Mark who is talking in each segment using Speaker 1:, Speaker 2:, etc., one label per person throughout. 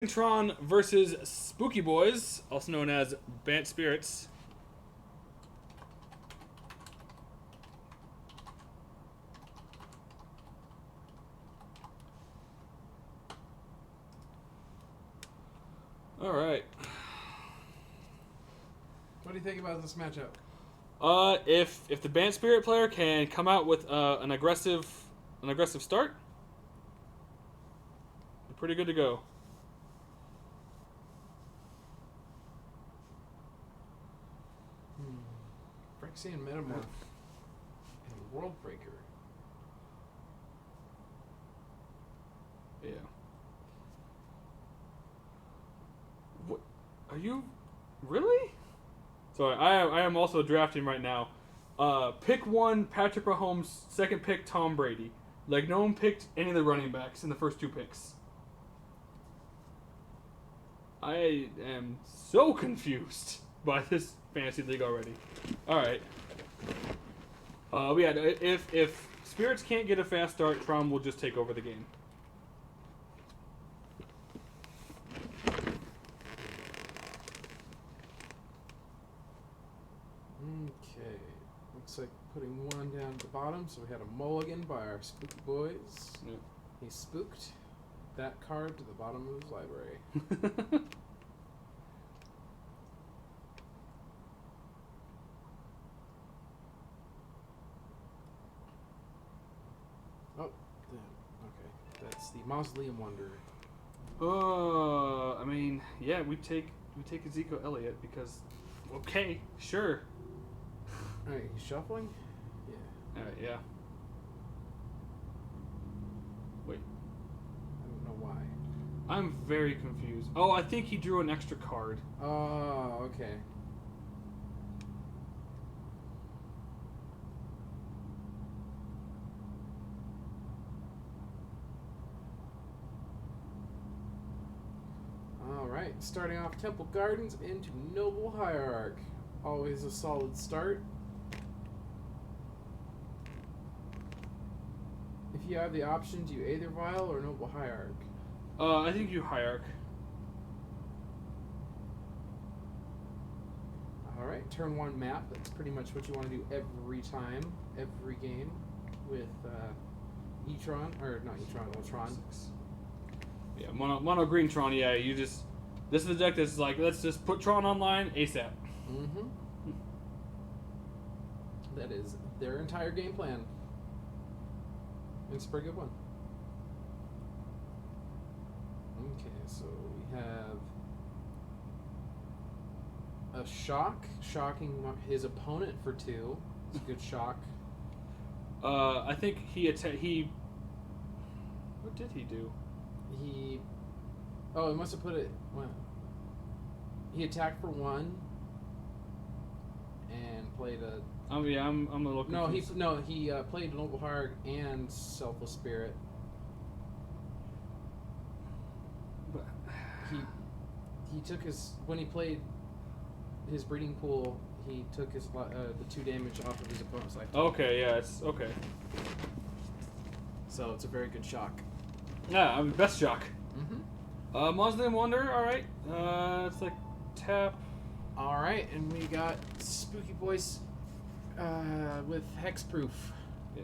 Speaker 1: Tron versus Spooky Boys, also known as Bant Spirits. All right.
Speaker 2: What do you think about this matchup?
Speaker 1: If the Bant Spirit player can come out with an aggressive start, they're pretty good to go.
Speaker 2: Phyrexian Metamorph and World Breaker.
Speaker 1: Yeah. What? Are you really? Sorry, I am also drafting right now. Pick one, Patrick Mahomes. Second pick, Tom Brady. Like, no one picked any of the running backs in the first two picks. I am so confused by this fantasy league already. Alright. Yeah, if Spirits can't get a fast start, Tron will just take over the game.
Speaker 2: Okay. Looks like putting one down at the bottom, so we had a mulligan by our Spooky Boys.
Speaker 1: Yeah.
Speaker 2: He spooked that card to the bottom of his library. Oh, okay. That's the Mausoleum Wonder.
Speaker 1: I mean, yeah, we take Ezekiel Elliott because, okay, sure.
Speaker 2: Alright, he's shuffling? Yeah.
Speaker 1: Alright, yeah. Wait.
Speaker 2: I don't know why.
Speaker 1: I'm very confused. Oh, I think he drew an extra card.
Speaker 2: Oh, okay. Alright, starting off Temple Gardens into Noble Hierarch. Always a solid start. If you have the option, do you Aether Vial or Noble Hierarch?
Speaker 1: I think you Hierarch.
Speaker 2: Alright, turn one map. That's pretty much what you want to do every time, every game with E-Tron, or not E-Tron, Tron.
Speaker 1: Yeah, mono green Tron, yeah, you just... This is the deck that's like, let's just put Tron online ASAP.
Speaker 2: Mm-hmm. That is their entire game plan. It's a pretty good one. Okay, so we have a shock, shocking his opponent for 2. It's a good shock.
Speaker 1: I think he... What did he do?
Speaker 2: Oh, he must have put it... Well, he attacked for 1 and played a...
Speaker 1: Oh yeah, I'm a little confused.
Speaker 2: He played Noble Hierarch and Selfless Spirit.
Speaker 1: But
Speaker 2: he took his... When he played his breeding pool, he took his the 2 damage off of his opponent's life.
Speaker 1: Okay, yeah, it's okay.
Speaker 2: So it's a very good shock.
Speaker 1: Yeah, I mean, best shock.
Speaker 2: Mm-hmm.
Speaker 1: Mausoleum Wonder, alright. It's like tap.
Speaker 2: Alright, and we got Spooky Boys with Hexproof.
Speaker 1: Yeah.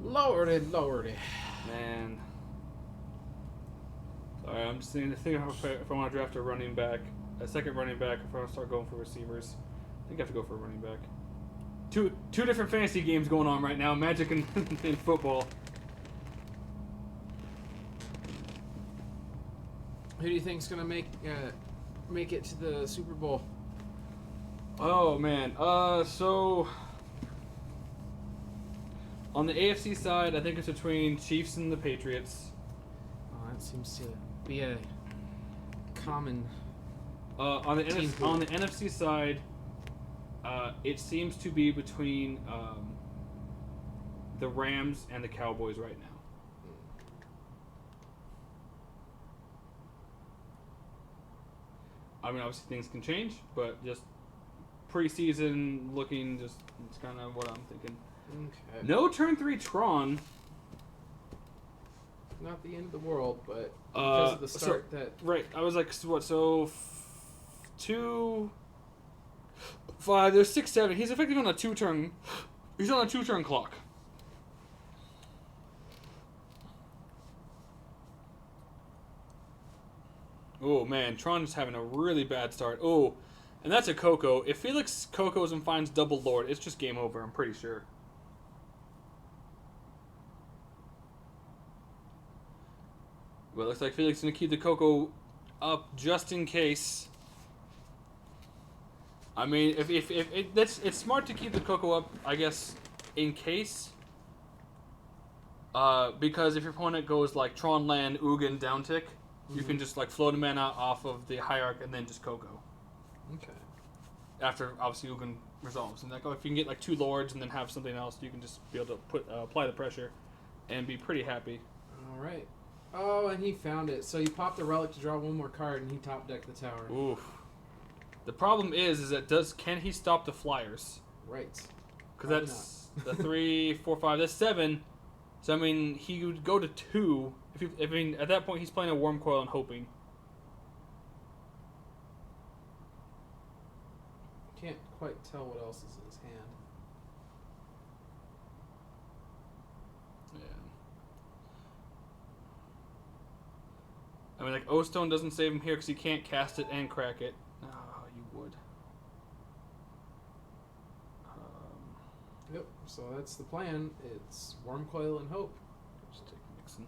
Speaker 2: Lordy.
Speaker 1: Man. Sorry, I'm just thinking if I want to draft a second running back, if I want to start going for receivers. I think I have to go for a running back. Two different fantasy games going on right now, Magic and football.
Speaker 2: Who do you think's gonna make it to the Super Bowl?
Speaker 1: Oh man, so on the AFC side, I think it's between Chiefs and the Patriots.
Speaker 2: Oh, that seems to be a common.
Speaker 1: On the NFC side, it seems to be between the Rams and the Cowboys right now. I mean, obviously things can change, but just preseason looking, it's kind of what I'm thinking.
Speaker 2: Okay.
Speaker 1: No turn 3 Tron.
Speaker 2: Not the end of the world, but the start that...
Speaker 1: Right. I was like, what, so... 2... 5, there's 6, 7. He's effectively on a 2-turn... He's on a 2-turn clock. Oh, man. Tron's having a really bad start. Oh, and that's a Coco. If Felix Cocos and finds double Lord, it's just game over, I'm pretty sure. Well, it looks like Felix is going to keep the Coco up just in case. I mean, if it's smart to keep the Coco up, I guess, in case. Because if your opponent goes like Tron land, Ugin, down tick, you can just like float a mana off of the Hierarch and then just Coco.
Speaker 2: Okay.
Speaker 1: After obviously Ugin resolves, and like, if you can get like 2 Lords and then have something else, you can just be able to apply the pressure, and be pretty happy.
Speaker 2: All right. Oh, and he found it. So you pop the relic to draw 1 more card, and he top decked the tower.
Speaker 1: Oof. The problem is that can he stop the flyers?
Speaker 2: Right.
Speaker 1: Because that's the 3, 4, 5. That's 7. So I mean, he would go to 2. I mean, at that point, he's playing a Worm Coil and hoping.
Speaker 2: Can't quite tell what else is in his hand.
Speaker 1: I mean, like, O-Stone doesn't save him here because he can't cast it and crack it. Oh, you would.
Speaker 2: Yep, so that's the plan. It's Worm Coil and Hope.
Speaker 1: Just take Nixon.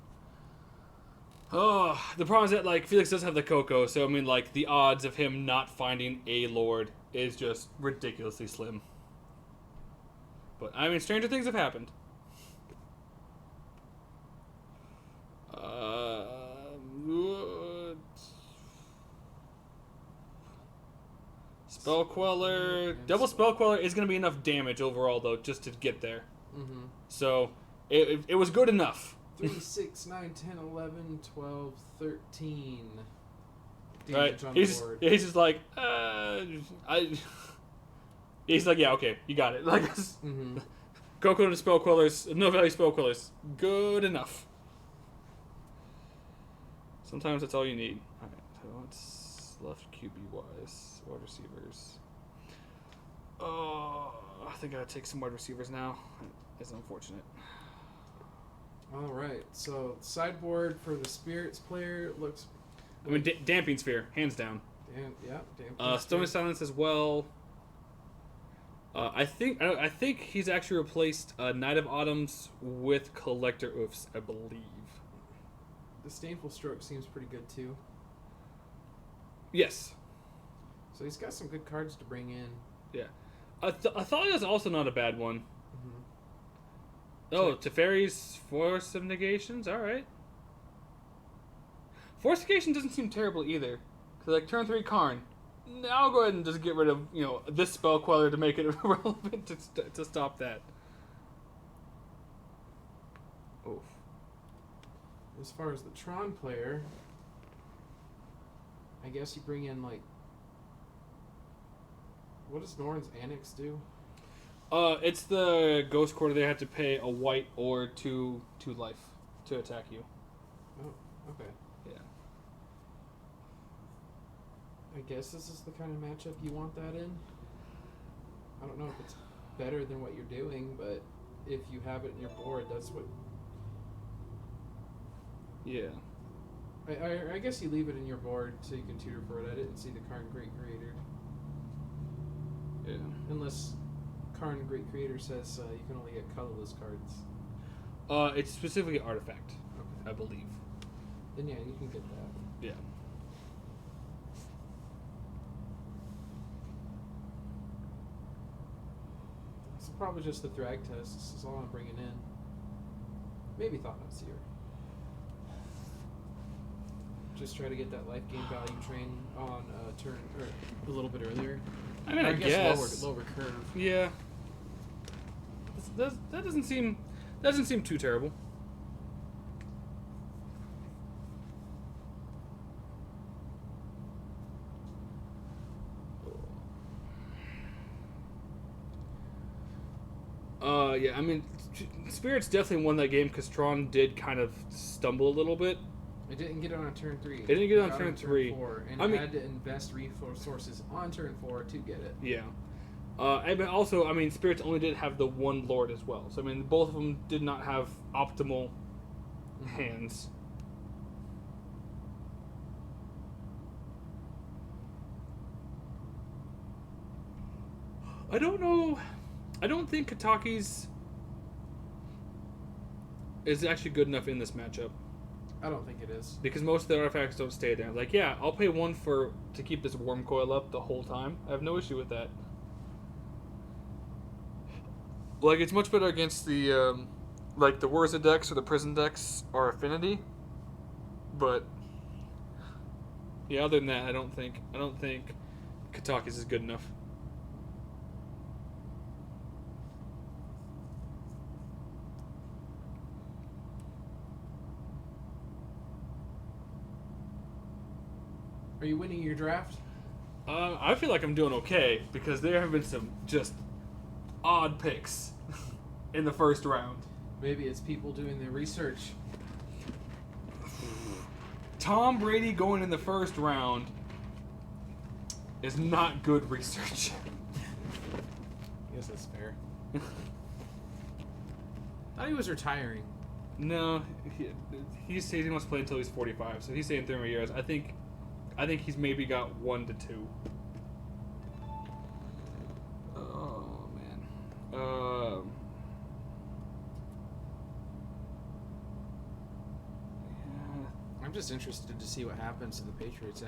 Speaker 1: Oh, the problem is that, like, Felix doesn't have the Coco, so, I mean, like, the odds of him not finding a Lord is just ridiculously slim. But, I mean, stranger things have happened. Spell Queller. Double Spell Queller is going to be enough damage overall, though, just to get there.
Speaker 2: Mm-hmm.
Speaker 1: So, it was good enough.
Speaker 2: 3, 6, 9, 10, 11, 12, 13.
Speaker 1: Right? He's just like, he's like, yeah, okay, you got it. Like, Coco to Spell Quellers, no value Spell Quellers. Good enough. Sometimes that's all you need. Alright, so what's left QB-wise? Wide receivers. Oh, I think I gotta take some wide receivers now. It's unfortunate.
Speaker 2: Alright, so sideboard for the Spirits player looks...
Speaker 1: I mean, Damping Sphere, hands down.
Speaker 2: Damping
Speaker 1: Stone of Silence as well. I think he's actually replaced Knight of Autumns with Collector Oofs, I believe.
Speaker 2: The Stainful Stroke seems pretty good too.
Speaker 1: Yes.
Speaker 2: So he's got some good cards to bring in.
Speaker 1: Yeah. Athalia's also not a bad one. Oh, Teferi's Force of Negations? Alright. Force of Negation doesn't seem terrible either. Because, like, turn 3 Karn. Now I'll go ahead and just get rid of, this Spell Queller to make it relevant to stop that. Oof.
Speaker 2: As far as the Tron player, I guess you bring in, like... What does Norn's Annex do?
Speaker 1: It's the Ghost Quarter. They have to pay a white or 2 life to attack you.
Speaker 2: Oh, okay.
Speaker 1: Yeah.
Speaker 2: I guess this is the kind of matchup you want that in. I don't know if it's better than what you're doing, but if you have it in your board, that's what...
Speaker 1: Yeah.
Speaker 2: I guess you leave it in your board so you can tutor for it. I didn't see the Karn Great Creator.
Speaker 1: Yeah.
Speaker 2: Unless Karn Great Creator says you can only get colorless cards.
Speaker 1: It's specifically Artifact, okay. I believe.
Speaker 2: Then yeah, you can get that.
Speaker 1: Yeah.
Speaker 2: So probably just the Thrag test. This is all I'm bringing in. Maybe Thought-Knot Seer. Just try to get that life gain value train on turn or a little bit earlier.
Speaker 1: I mean, I guess
Speaker 2: lower curve.
Speaker 1: Yeah. That doesn't seem too terrible. Yeah, I mean, Spirit's definitely won that game because Tron did kind of stumble a little bit.
Speaker 2: It didn't get it on turn 3.
Speaker 1: It didn't get it on
Speaker 2: got
Speaker 1: turn 3.
Speaker 2: 4, and it had to invest resources on turn 4 to get it.
Speaker 1: Yeah. And also, I mean, Spirits only did have the one Lord as well. So, I mean, both of them did not have optimal hands. I don't know. I don't think Kataki's is actually good enough in this matchup.
Speaker 2: I don't think it is.
Speaker 1: Because most of the artifacts don't stay there. Like, yeah, I'll pay 1 to keep this Worm Coil up the whole time. I have no issue with that. Like, it's much better against the, like, the Wurza decks or the Prison decks or Affinity. But, yeah, other than that, I don't think Kataki's is good enough.
Speaker 2: Are you winning your draft?
Speaker 1: I feel like I'm doing okay because there have been some just odd picks in the first round.
Speaker 2: Maybe it's people doing their research.
Speaker 1: Tom Brady going in the first round is not good research.
Speaker 2: I guess that's fair. Thought he was retiring.
Speaker 1: No, he says he wants to play until he's 45, so he's saying 3 more years. I think he's maybe got 1 to 2. Oh man.
Speaker 2: I'm just interested to see what happens to the Patriots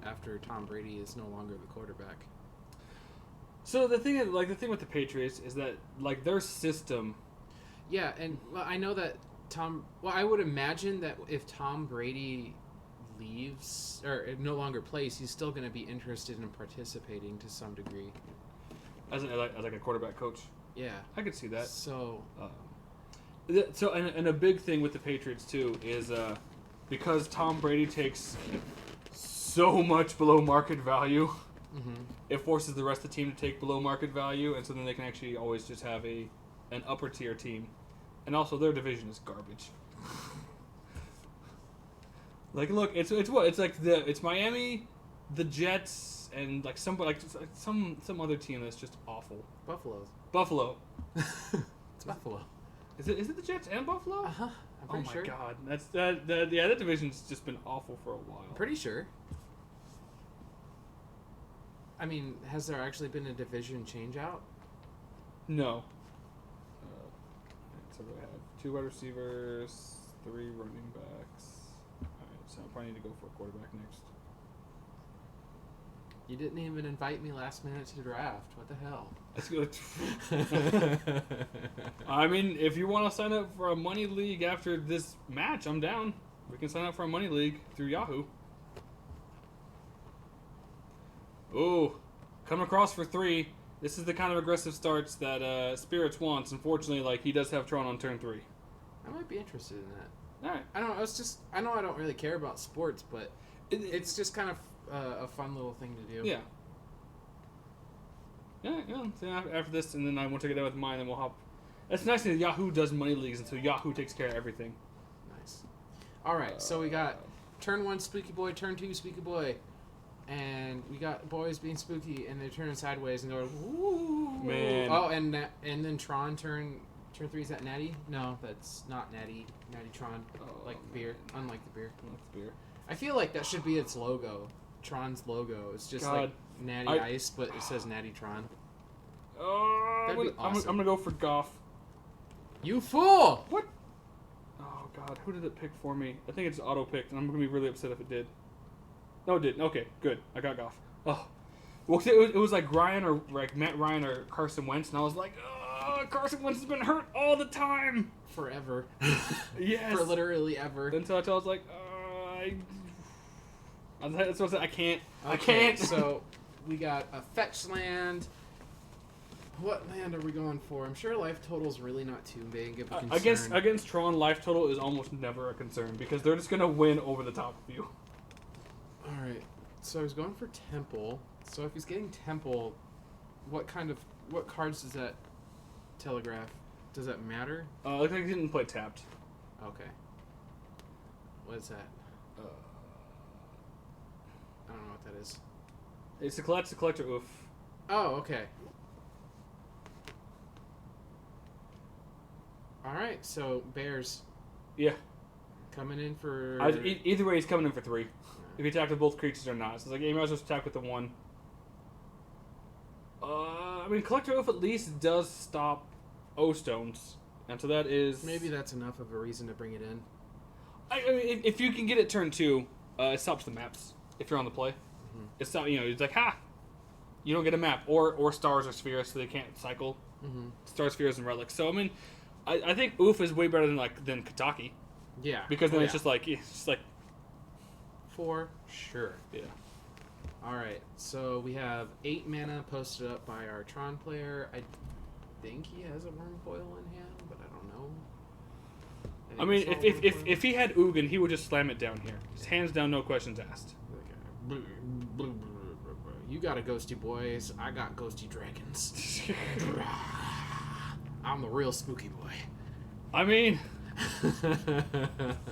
Speaker 2: after Tom Brady is no longer the quarterback.
Speaker 1: So the thing with the Patriots is that like their system.
Speaker 2: Yeah, and well, I know that I would imagine that if Tom Brady leaves or no longer plays, he's still going to be interested in participating to some degree.
Speaker 1: As like a quarterback coach.
Speaker 2: Yeah,
Speaker 1: I could see that.
Speaker 2: So,
Speaker 1: and a big thing with the Patriots too is because Tom Brady takes so much below market value, it forces the rest of the team to take below market value, and so then they can actually always just have an upper tier team, and also their division is garbage. Like, look, it's Miami, the Jets, and like some other team that's just awful. Buffalo.
Speaker 2: It's Buffalo.
Speaker 1: Is it the Jets and Buffalo?
Speaker 2: I'm pretty sure.
Speaker 1: Oh my God, that division's just been awful for a while.
Speaker 2: I'm pretty sure. I mean, has there actually been a division change out?
Speaker 1: No. So we have 2 wide receivers, 3 running backs. Alright, so I probably need to go for a quarterback next.
Speaker 2: You didn't even invite me last minute to draft. What the hell?
Speaker 1: Let's go. I mean, if you want to sign up for a money league after this match, I'm down. We can sign up for a money league through Yahoo. Ooh, coming across for 3. This is the kind of aggressive starts that Spirits wants. Unfortunately, like he does have Tron on turn 3.
Speaker 2: I might be interested in that.
Speaker 1: All right.
Speaker 2: I don't know. I know I don't really care about sports, but it's just kind of a fun little thing to do.
Speaker 1: Yeah. Yeah. So after this, and then I want to get done with mine, and we'll hop. It's nice that Yahoo does money leagues, and so Yahoo takes care of everything.
Speaker 2: Nice. All right, so we got turn 1 Spooky Boy, turn 2 Spooky Boy, and we got boys being spooky, and they're turning sideways and going, "Ooh,
Speaker 1: man!"
Speaker 2: Oh, and then Tron turn 3 is that Natty? No, that's not Natty. Natty Tron, like the beer, unlike the beer. I feel like that should be its logo. Tron's logo. It's just like Natty Ice, but it says Natty Tron. That'd be awesome.
Speaker 1: I'm gonna go for Goff.
Speaker 2: You fool!
Speaker 1: What? Oh God, who did it pick for me? I think it's auto picked, and I'm gonna be really upset if it did. No, it didn't. Okay, good. I got Goff. Oh, well, it was like Ryan or like Matt Ryan or Carson Wentz, and I was like, Carson Wentz has been hurt all the time,
Speaker 2: forever.
Speaker 1: Yes,
Speaker 2: for literally ever.
Speaker 1: Until I was like, that's what I said. I can't.
Speaker 2: Okay,
Speaker 1: I can't.
Speaker 2: So we got a fetch land. What land are we going for? I'm sure life total's really not too big of a concern.
Speaker 1: Against Tron, life total is almost never a concern because they're just gonna win over the top of you.
Speaker 2: All right. So I was going for Temple. So if he's getting Temple, what cards does that telegraph? Does that matter?
Speaker 1: Looks like he didn't play tapped.
Speaker 2: Okay. What is that? I don't know what that is.
Speaker 1: It's a collector oof.
Speaker 2: Oh, okay. All right, so Bears.
Speaker 1: Yeah.
Speaker 2: Coming in for...
Speaker 1: Either way, he's coming in for 3. If he attacked with both creatures or not. So it's like, you might as well attack with the 1. I mean, Collector Oath at least does stop O-Stones. And so that is...
Speaker 2: Maybe that's enough of a reason to bring it in.
Speaker 1: I mean, if you can get it turn 2, it stops the maps. If you're on the play.
Speaker 2: Mm-hmm.
Speaker 1: It's not, it's like, ha! You don't get a map. Or stars or spheres, so they can't cycle.
Speaker 2: Mm-hmm.
Speaker 1: Star, spheres, and relics. So, I mean, I think Oof is way better than Kataki.
Speaker 2: Yeah.
Speaker 1: Because then it's just like...
Speaker 2: For sure.
Speaker 1: Yeah.
Speaker 2: Alright, so we have 8 mana posted up by our Tron player. I think he has a Worm Coil in hand, but I don't know.
Speaker 1: I mean, if he had Ugin, he would just slam it down here. Just hands down, no questions asked.
Speaker 2: You got a ghosty boys, I got ghosty dragons. I'm the real spooky boy.
Speaker 1: I mean,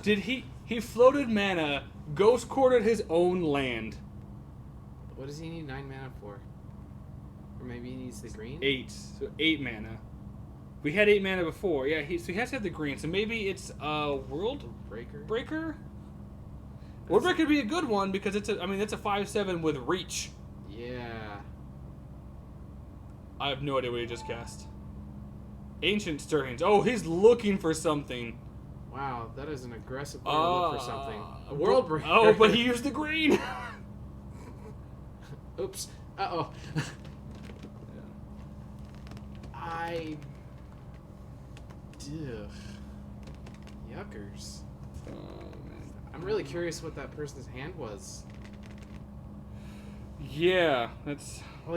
Speaker 1: did he floated mana, ghost quartered his own land.
Speaker 2: What does he need 9 mana for? Or maybe he needs the green?
Speaker 1: 8. So 8 mana. We had 8 mana before. Yeah, so he has to have the green. So maybe it's World Breaker? World Breaker could be a good one because it's a 5/7 with reach.
Speaker 2: Yeah.
Speaker 1: I have no idea what he just cast. Ancient Stirrings. Oh, he's looking for something.
Speaker 2: Wow, that is an aggressive way to look for something. A World Breaker.
Speaker 1: Oh, but he used the green.
Speaker 2: Oops. Uh-oh. Yuckers.
Speaker 1: Oh, man.
Speaker 2: I'm really curious what that person's hand was.
Speaker 1: Yeah, that's...
Speaker 2: Well,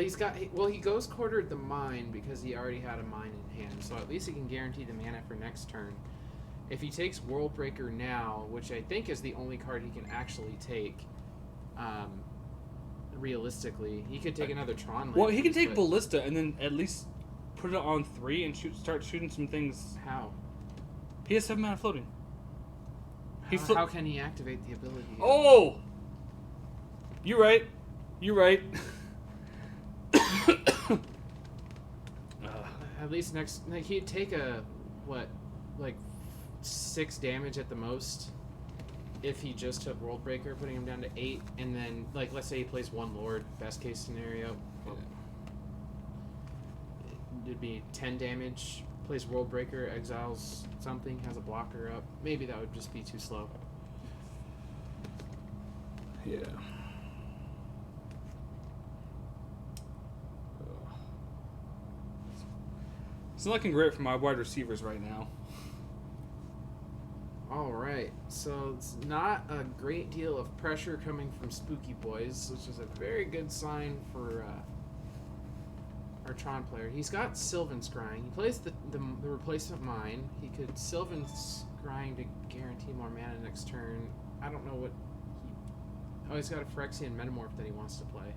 Speaker 2: he ghost quartered the mine because he already had a mine in hand, so at least he can guarantee the mana for next turn. If he takes World Breaker now, which I think is the only card he can actually take, realistically, he could take another Tron land.
Speaker 1: Well, he can take Ballista and then at least put it on 3 and start shooting some things.
Speaker 2: How?
Speaker 1: He has 7 mana floating.
Speaker 2: How can he activate the ability?
Speaker 1: Oh! You're right.
Speaker 2: At least he'd take a, 6 damage at the most if he just took World Breaker, putting him down to 8, and then, let's say he plays 1 Lord, best case scenario. It'd be 10 damage, plays World Breaker, exiles something, has a blocker up. Maybe that would just be too slow.
Speaker 1: Yeah. It's not looking great for my wide receivers right now.
Speaker 2: Alright, so it's not a great deal of pressure coming from Spooky Boys, which is a very good sign for our Tron player. He's got Sylvan Scrying. He plays the replacement mine. He could Sylvan Scrying to guarantee more mana next turn. I don't know what he's got a Phyrexian Metamorph that he wants to play.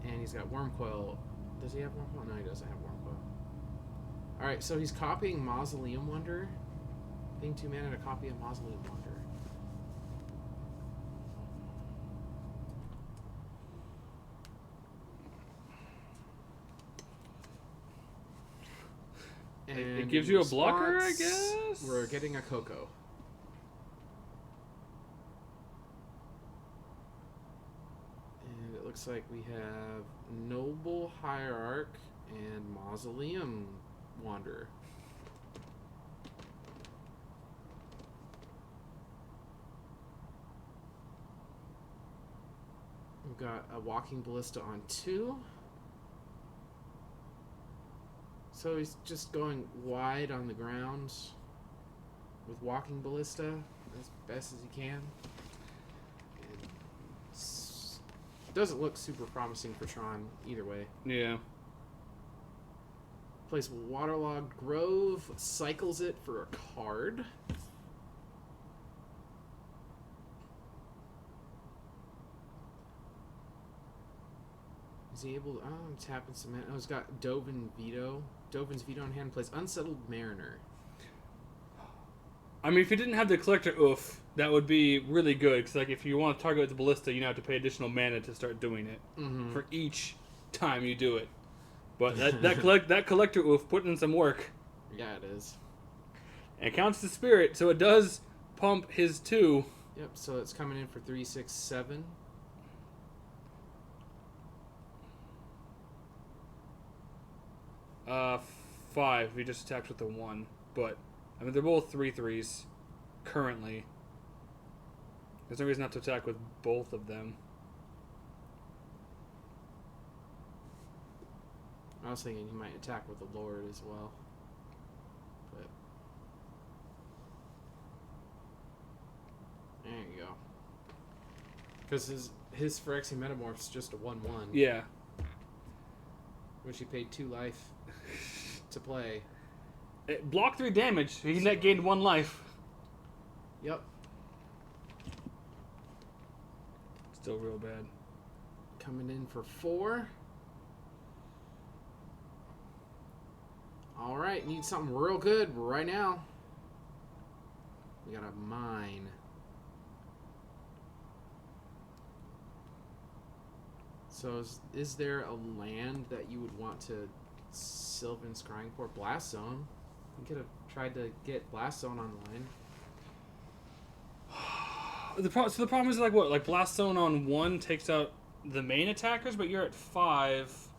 Speaker 2: And he's got Worm Coil. Does he have Worm Coil? No, he doesn't have Worm Coil. Alright, so he's copying Mausoleum Wonder. Paying 2 mana to copy a Mausoleum Wonder. And
Speaker 1: it gives you a blocker, I guess?
Speaker 2: We're getting a Coco. And it looks like we have Noble Hierarch and Mausoleum Wanderer. We've got a Walking Ballista on 2. So he's just going wide on the ground with Walking Ballista as best as he can. It doesn't look super promising for Tron either way.
Speaker 1: Yeah.
Speaker 2: Plays Waterlogged Grove, cycles it for a card. Is he able to tap in cement? Oh, he's got Dovin Veto. Dovin's Veto in hand, plays Unsettled Mariner.
Speaker 1: I mean, if you didn't have the collector oof, that would be really good. Because like, if you want to target with the ballista, you have to pay additional mana to start doing it for each time you do it. But that collector oof put in some work.
Speaker 2: Yeah, it is.
Speaker 1: And it counts the spirit, so it does pump his 2.
Speaker 2: Yep. So it's coming in for 3, 6, 7.
Speaker 1: Uh, 5. We just attacked with the 1, but I mean they're both 3/3s currently. There's no reason not to attack with both of them.
Speaker 2: I was thinking he might attack with the Lord as well. But there you go. Because his Phyrexian Metamorph's just a 1/1.
Speaker 1: Yeah.
Speaker 2: Which he paid 2 life to play.
Speaker 1: It blocked 3 damage. He net gained 1 life.
Speaker 2: Yep.
Speaker 1: Still real bad.
Speaker 2: Coming in for 4. Alright, need something real good right now. We got a mine. So is there a land that you would want to Sylvan Scrying for? Blast Zone. You could have tried to get Blast Zone online.
Speaker 1: The problem is like what? Like Blast Zone on 1 takes out the main attackers, but you're at 5.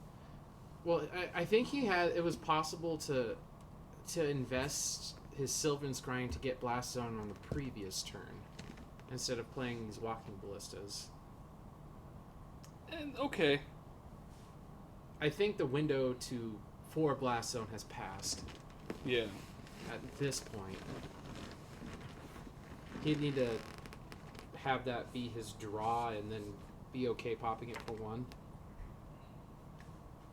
Speaker 2: Well, I think it was possible to invest his Sylvan Scrying to get Blast Zone on the previous turn instead of playing these Walking Ballistas.
Speaker 1: And, okay.
Speaker 2: I think the window for Blast Zone has passed.
Speaker 1: Yeah.
Speaker 2: At this point, he'd need to have that be his draw and then be okay popping it for 1.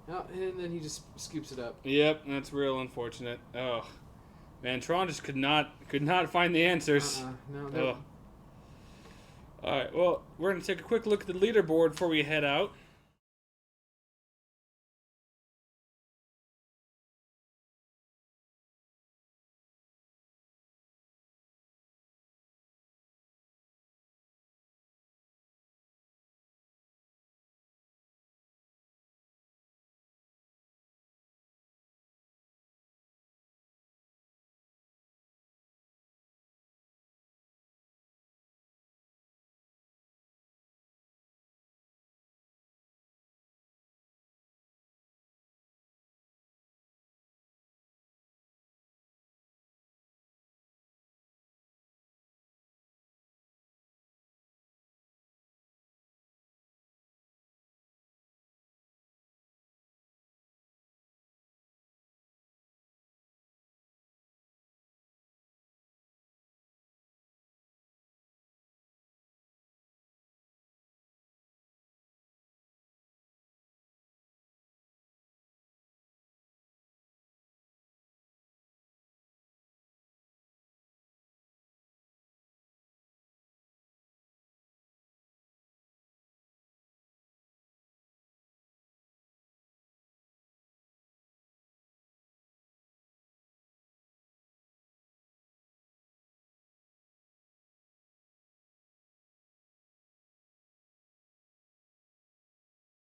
Speaker 2: Oh, and then he just scoops it up.
Speaker 1: Yep, that's real unfortunate. Oh, man, Tron just could not find the answers.
Speaker 2: No.
Speaker 1: All right, well, we're gonna take a quick look at the leaderboard before we head out.